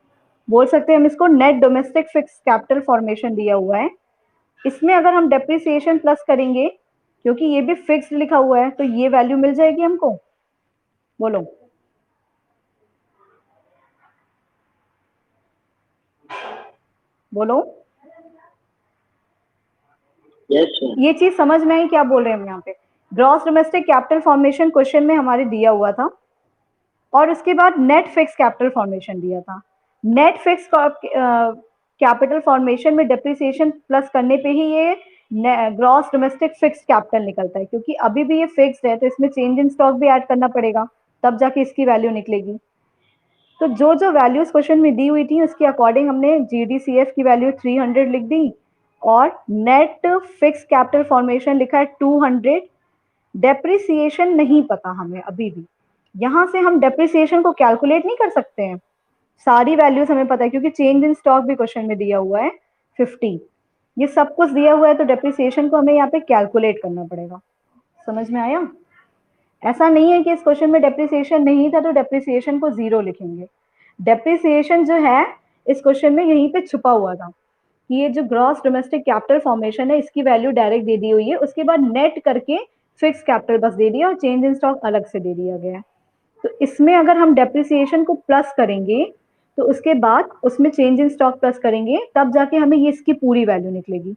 बोल सकते हैं हम इसको net domestic fixed capital formation दिया हुआ है। इसमें अगर हम डेप्रिसिएशन प्लस करेंगे, क्योंकि ये भी फिक्स्ड लिखा हुआ है, तो ये वैल्यू मिल जाएगी हमको, बोलो बोलो। यस ये चीज समझ में आई क्या बोल रहे हैं हम यहाँ पे? Gross domestic capital formation question में हमारे दिया हुआ था, और उसके बाद नेट फिक्स कैपिटल फॉर्मेशन दिया था। नेट फिक्स कैपिटल फॉर्मेशन में डेप्रिसिएशन प्लस करने पे ही ये ग्रॉस डोमेस्टिक फिक्स कैपिटल निकलता है, क्योंकि अभी भी ये फिक्स्ड है तो इसमें चेंज इन स्टॉक भी ऐड करना पड़ेगा, तब जाके इसकी वैल्यू निकलेगी। तो जो जो वैल्यूज क्वेश्चन में दी हुई थी उसके अकॉर्डिंग हमने GDCF की वैल्यू 300 लिख दी और नेट फिक्स कैपिटल फॉर्मेशन लिखा है 200। डेप्रिसिएशन नहीं पता हमें अभी भी, यहां से हम डेप्रिसिएशन को कैलकुलेट नहीं कर सकते हैं। सारी वैल्यूज हमें पता है क्योंकि चेंज इन स्टॉक भी क्वेश्चन में दिया हुआ है 50, ये सब कुछ दिया हुआ है, तो डेप्रिसिएशन को हमें यहाँ पे कैलकुलेट करना पड़ेगा। समझ में आया? ऐसा नहीं है कि इस क्वेश्चन में डेप्रिसिएशन नहीं था तो डेप्रिसिएशन को 0 लिखेंगे। डेप्रिसिएशन जो है इस क्वेश्चन में यहीं पे छुपा हुआ था कि ये जो ग्रॉस डोमेस्टिक कैपिटल फॉर्मेशन है इसकी वैल्यू डायरेक्ट दे दी हुई है, उसके बाद नेट करके फिक्स कैपिटल बस दे दिया और चेंज इन स्टॉक अलग से दे दिया गया है। तो इसमें अगर हम डेप्रिसिएशन को प्लस करेंगे तो उसके बाद उसमें चेंज इन स्टॉक प्लस करेंगे तब जाके हमें ये इसकी पूरी वैल्यू निकलेगी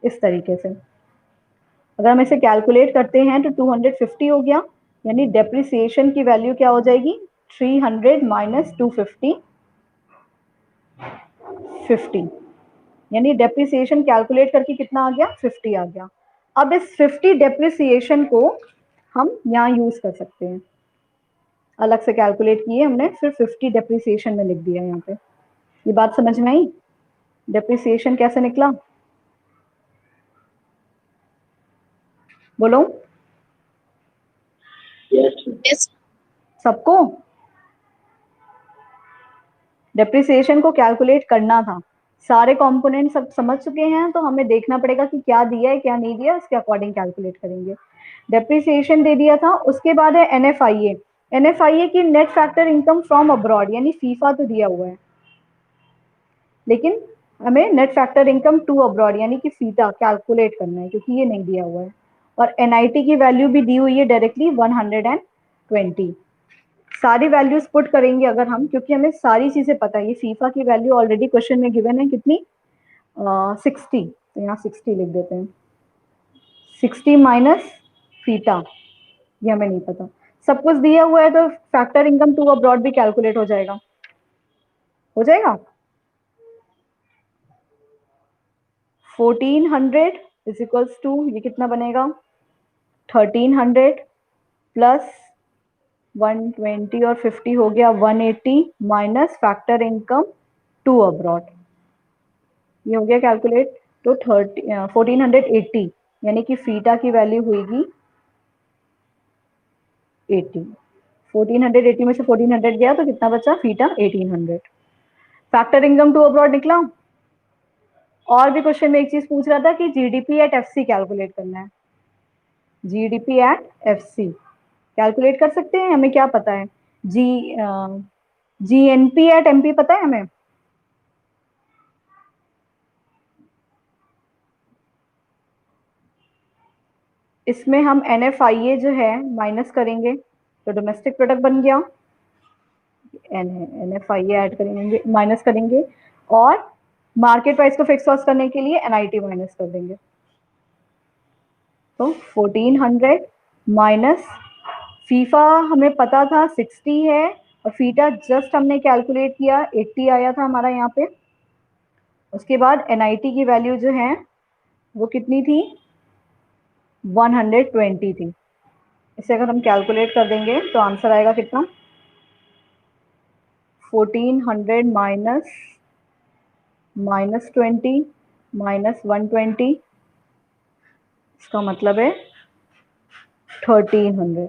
इस तरीके से। अगर हम इसे कैलकुलेट करते हैं तो 250 हो गया, यानी डेप्रिसिएशन की वैल्यू क्या हो जाएगी 300 माइनस 250 50, यानी डेप्रिसिएशन कैलकुलेट करके कितना आ गया 50 आ गया। अब इस 50 डेप्रिसिएशन को हम यहाँ यूज कर सकते हैं, अलग से कैलकुलेट किए हमने, फिर 50 डेप्रिसिएशन में लिख दिया यहाँ पे। ये बात समझ में आई? डेप्रिसिएशन कैसे निकला बोलो यस Yes. सबको? डेप्रिसिएशन को कैलकुलेट करना था, सारे कंपोनेंट सब समझ चुके हैं, तो हमें देखना पड़ेगा कि क्या दिया है क्या नहीं दिया, उसके अकॉर्डिंग कैलकुलेट करेंगे। डेप्रिसिएशन दे दिया था, उसके बाद है एनएफआईए। एनएफआईए की net factor income from abroad, यानी फीफा तो दिया हुआ है, लेकिन हमें net factor income to abroad यानी कि फीटा कैलकुलेट करना है क्योंकि ये नहीं दिया हुआ है। और एनआईटी की वैल्यू भी दी हुई है डायरेक्टली 120। सारी वैल्यूज पुट करेंगे अगर हम, क्योंकि हमें सारी चीजें पता है। ये फीफा की वैल्यू ऑलरेडी क्वेश्चन में गिवन है कितनी 60, तो यहाँ 60 लिख देते हैं। 60 माइनस फीटा, ये हमें नहीं पता, सब कुछ दिया हुआ है तो फैक्टर इनकम टू अब्रॉड भी कैलकुलेट हो जाएगा। हो जाएगा 1400 इज इक्वल्स टू, ये कितना बनेगा 1300 प्लस 120 और 50 हो गया 180 minus factor income to abroad, ये हो गया कैलकुलेट। तो 1480 यानी कि फीटा की वैल्यू हुईगी 80। 1480 में से 1400 गया तो कितना बचा FITA 1800। Factor income to abroad निकला। और भी क्वेश्चन में एक चीज पूछ रहा था कि जीडीपी एट एफसी कैलकुलेट करना है। जीडीपी एट एफसी कैलकुलेट कर सकते हैं, हमें क्या पता है जीएनपी एट एमपी पता है हमें? इसमें हम एनएफआईए जो है माइनस करेंगे तो डोमेस्टिक प्रोडक्ट बन गया, एनएफआईए ऐड करेंगे माइनस करेंगे, और मार्केट प्राइस को फिक्स कॉस्ट करने के लिए एनआईटी माइनस कर देंगे। तो 1400 माइनस फीफा हमें पता था 60 है और फीटा जस्ट हमने कैलकुलेट किया 80 आया था हमारा यहाँ पे। उसके बाद एनआईटी की वैल्यू जो है वो कितनी थी 120 थी। इसे अगर हम कैलकुलेट कर देंगे तो आंसर आएगा कितना 1400 माइनस 20 माइनस 120, इसका मतलब है 1300।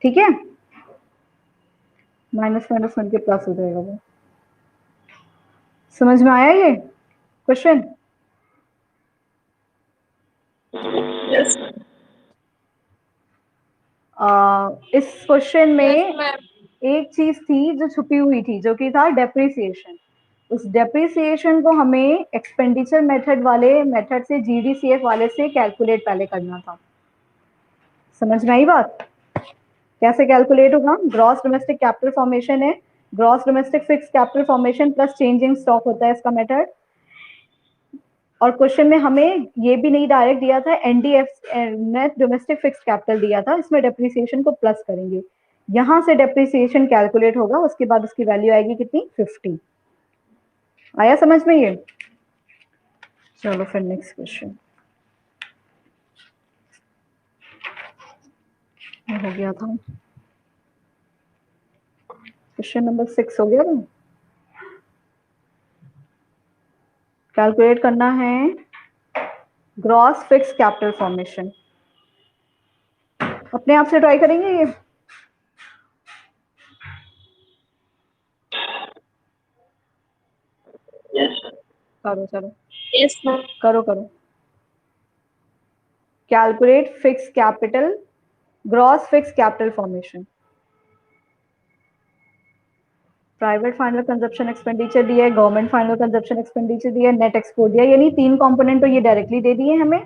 ठीक है, माइनस माइनस 1 के प्लस हो जाएगा वो। समझ में आया ये क्वेश्चन? Yes. इस क्वेश्चन में Yes, ma'am. एक चीज थी जो छुपी हुई थी जो कि था डेप्रिसिएशन। उस डेप्रिसिएशन को हमें एक्सपेंडिचर मेथड वाले मेथड से जीडीसीएफ वाले से कैलकुलेट पहले करना था। समझ में आई बात? कैसे कैलकुलेट होगा? ग्रॉस डोमेस्टिक कैपिटल फॉर्मेशन है, gross domestic fix capital formation plus changing stock होता है इसका मेथड। और क्वेश्चन में हमें ये भी नहीं डायरेक्ट दिया था, NDF net domestic fix capital दिया था, इसमें डेप्रिसिएशन को प्लस करेंगे, यहां से डेप्रिसिएशन कैलकुलेट होगा, उसके बाद उसकी वैल्यू आएगी कितनी 50। आया समझ में ये? चलो फिर नेक्स्ट क्वेश्चन हो गया था, क्वेश्चन नंबर 6 हो गया था। कैलकुलेट करना है ग्रॉस फिक्स कैपिटल फॉर्मेशन। अपने आप से ट्राई करेंगे ये? यस करो चलो, Yes, ma'am. करो करो। Calculate fix capital, gross fix capital formation. Private final consumption expenditure दिया है, गवर्नमेंट फाइनल कंजप्शन एक्सपेंडिचर दिया है, नेट एक्सपोर्ट दिया है, यानी 3 कंपोनेंट तो ये डायरेक्टली दे दिए हमें।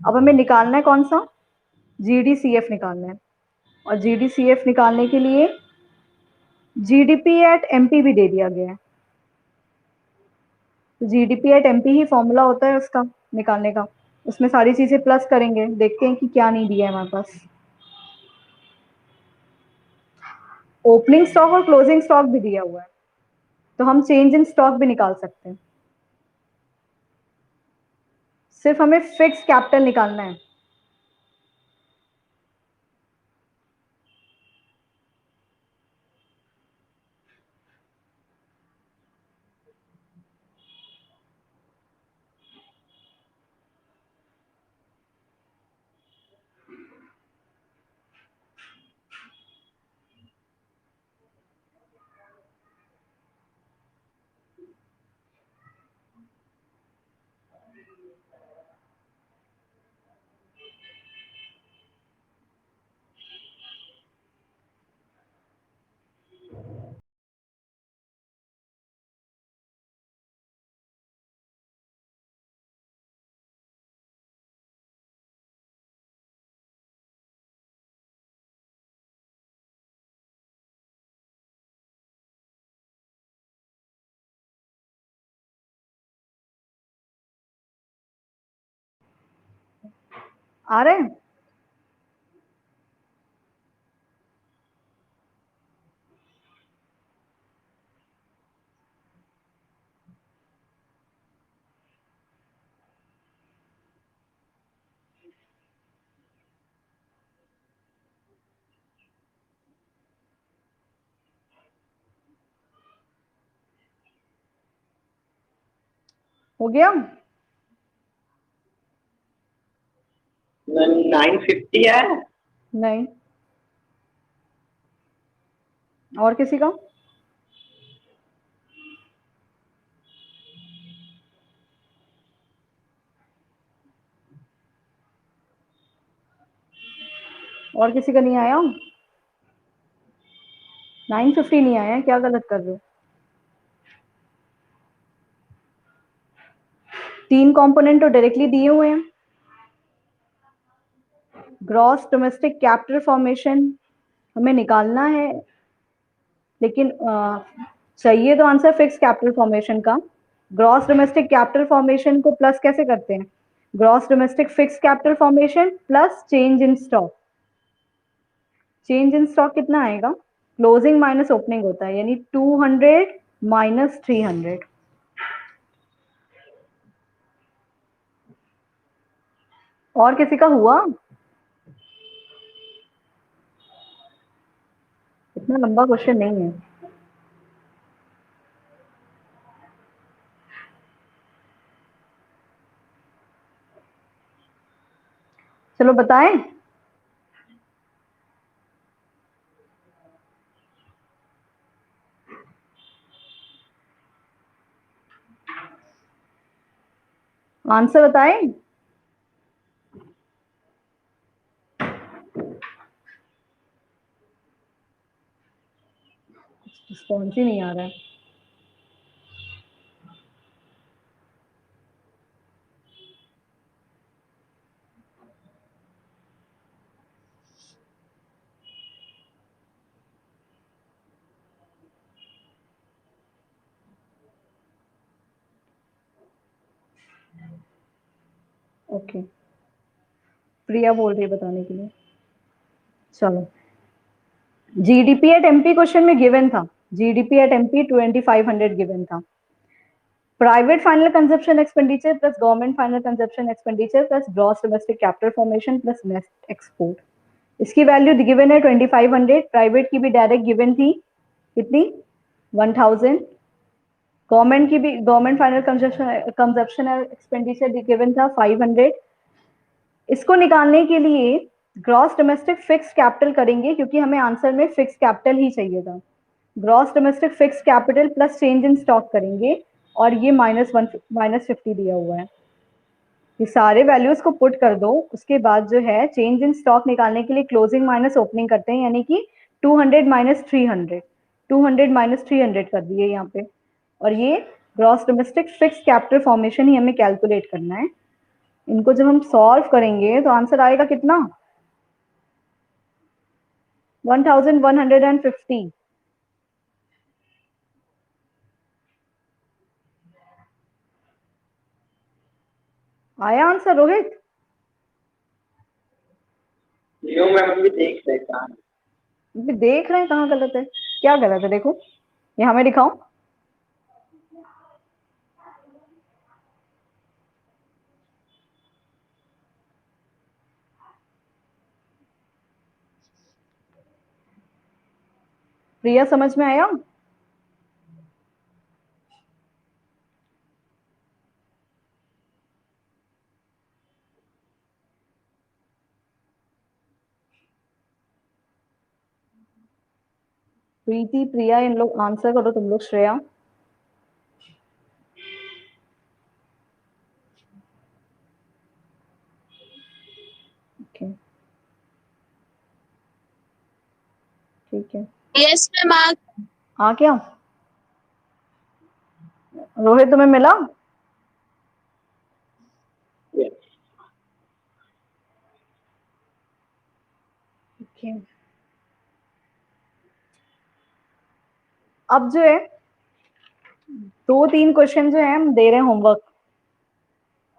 अब हमें निकालना है कौन सा, जीडीसीएफ निकालना है। और जीडीसीएफ निकालने के लिए जीडीपी एट एमपी भी दे दिया गया है। तो GDP at MP he formula होता है उसका निकालने का। उसमें सारी चीजें प्लस करेंगे, देखते हैं कि क्या नहीं दिया है हमारे पास। ओपनिंग स्टॉक और क्लोजिंग स्टॉक भी दिया हुआ है, तो हम चेंज इन स्टॉक भी निकाल सकते हैं। सिर्फ हमें फिक्स कैपिटल निकालना है। आ रहे हैं? हो गया? 950 है। नहीं। और किसी का? और किसी का नहीं आया? 950 नहीं आया, क्या गलत कर रहे हो? 3 कंपोनेंट तो डायरेक्टली दिए हुए हैं। ग्रॉस डोमेस्टिक कैपिटल फॉर्मेशन हमें निकालना है, लेकिन चाहिए तो आंसर फिक्स कैपिटल फॉर्मेशन का। ग्रॉस डोमेस्टिक कैपिटल फॉर्मेशन को प्लस कैसे करते हैं? Gross domestic fix capital formation plus change in stock. Change in stock कितना आएगा? क्लोजिंग माइनस ओपनिंग होता है, यानी 200 माइनस 300। और किसी का हुआ? इतना लंबा क्वेश्चन नहीं है। चलो बताएं। आंसर बताएं। रिस्पॉन्स ही नहीं आ रहा है। ओके, प्रिया बोल रही है बताने के लिए। चलो, जीडीपी एट एमपी क्वेश्चन में गिवन था। जीडीपी एट एमपी 2500 गिवन था। Private final consumption expenditure plus government final consumption expenditure plus gross domestic capital formation plus net export. इसकी वैल्यू गिवन है 2500। प्राइवेट की भी डायरेक्ट गिवन थी, कितनी? 1000। Government की भी, government final consumption expenditure given था 500। इसको निकालने के लिए ग्रॉस डोमेस्टिक फिक्स कैपिटल करेंगे, क्योंकि हमें आंसर में फिक्स कैपिटल ही चाहिए था। Gross domestic fix capital plus change in stock करेंगे, और ये -50 दिया हुआ है, ये सारे वैल्यूज को पुट कर दो, उसके बाद जो है चेंज इन स्टॉक निकालने के लिए क्लोजिंग माइनस ओपनिंग करते हैं, यानी कि 200 माइनस 300, 200 माइनस 300 कर दिए यहाँ पे। और ये gross domestic fix capital formation ही हमें कैलकुलेट करना है। इनको जब हम सॉल्व करेंगे तो आंसर आएगा कितना, 1150। आया आंसर रोहित? नो मैम, अभी देख रहे कहाँ। अभी देख रहे हैं कहाँ गलत है, क्या गलत है देखो, यहाँ मैं दिखाऊं? प्रिया समझ में आया? प्रीति, प्रिया, इन लोग आंसर करो, तुम लोग। श्रेया, ओके ठीक है। Yes ma'am. हाँ क्या रोहित तुम्हें मिला? ओके, अब जो है 2-3 क्वेश्चन जो है हम दे रहे हैं होमवर्क,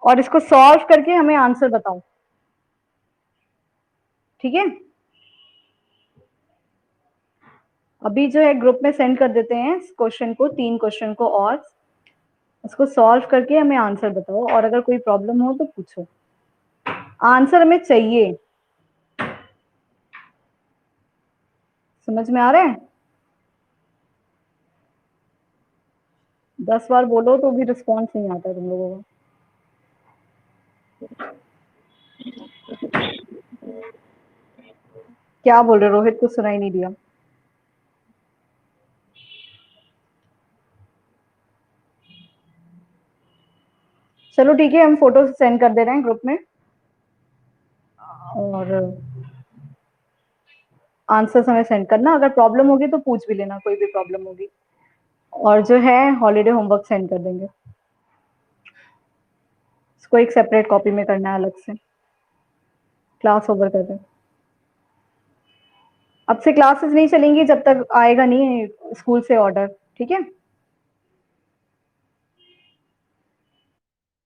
और इसको सॉल्व करके हमें आंसर बताओ, ठीक है? अभी जो है ग्रुप में सेंड कर देते हैं इस क्वेश्चन को, 3 क्वेश्चन को, और इसको सॉल्व करके हमें आंसर बताओ, और अगर कोई प्रॉब्लम हो तो पूछो। आंसर हमें चाहिए, समझ में आ रहा है? 10 बार बोलो तो भी रिस्पॉन्स नहीं आता तुम लोगों का। क्या बोल रहे रोहित? कुछ सुनाई नहीं दिया। चलो ठीक है, हम फोटो सेंड कर दे रहे हैं ग्रुप में, और आंसर हमें सेंड करना। अगर प्रॉब्लम होगी तो पूछ भी लेना, कोई भी प्रॉब्लम होगी। और जो है हॉलीडे होमवर्क सेंड कर देंगे, इसको एक सेपरेट कॉपी में करना है अलग से। क्लास ओवर कर दें। अब से क्लासेस नहीं चलेंगी जब तक आएगा नहीं स्कूल से ऑर्डर, ठीक है?